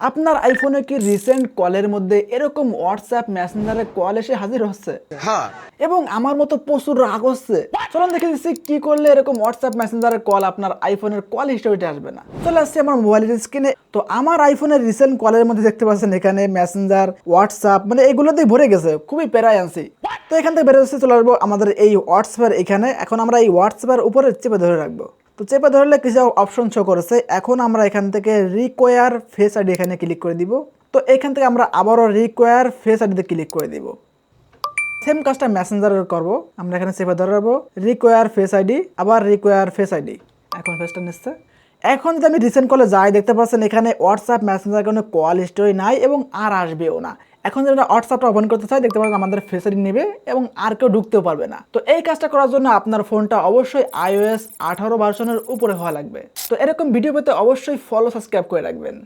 আপনার আইফোনে কি রিসেন্ট কলের মধ্যে এরকম হোয়াটসঅ্যাপ মেসেঞ্জারে কল এসে হাজির হচ্ছে? হ্যাঁ। এবং আমার মতো প্রচুর রাগ হচ্ছে। চলুন দেখে দিচ্ছি কি করলে এরকম হোয়াটসঅ্যাপ মেসেঞ্জারের কল আপনার আইফোনের কল হিস্টোরিতে আসবে না। চলে আসছে আমার মোবাইলের স্ক্রিনে। তো আমার আইফোনের রিসেন্ট কলের মধ্যে দেখতে পাচ্ছেন এখানে মেসেঞ্জার, হোয়াটসঅ্যাপ মানে এগুলোতেই ভরে গেছে, খুবই প্যারায় আনছি। তো এখান থেকে বেরোচ্ছে চলে আসবো আমাদের এই হোয়াটসঅ্যাপের এখানে। এখন আমরা এই হোয়াটসঅ্যাপের উপরে চেপে ধরে রাখবো। তো চেপে ধরলে কিছু অপশন শো করেছে। এখন আমরা এখান থেকে রিকোয়ার ফেস আইডি এখানে ক্লিক করে দিব। তো এখান থেকে আমরা আবারও রিকোয়ার ফেস আইডিতে ক্লিক করে দিব। সেম কাজটা মেসেঞ্জারের করব। আমরা এখানে চেপে ধরে রাখবো রিকোয়ার ফেস আইডি, আবার রিকোয়ার ফেস আইডি। এখন ফেসটা নিচ্ছে। এখন যদি আমি রিসেন্ট কলে যাই, দেখতে পাচ্ছেন এখানে হোয়াটসঅ্যাপ মেসেঞ্জার কোনো কল হিস্টোরি নাই এবং আর আসবেও না। এখন যদি আমরা হোয়াটসঅ্যাপটা ওপেন করতে চাই, দেখতে পাচ্ছেন আমাদের ফেস আইডি নেবে এবং আর কেউ ঢুকতেও পারবে না। তো এই কাজটা করার জন্য আপনার ফোনটা অবশ্যই iOS 18 ভার্সনের উপরে হওয়া লাগবে। তো এরকম ভিডিও পেতে অবশ্যই ফলো সাবস্ক্রাইব করে রাখবেন।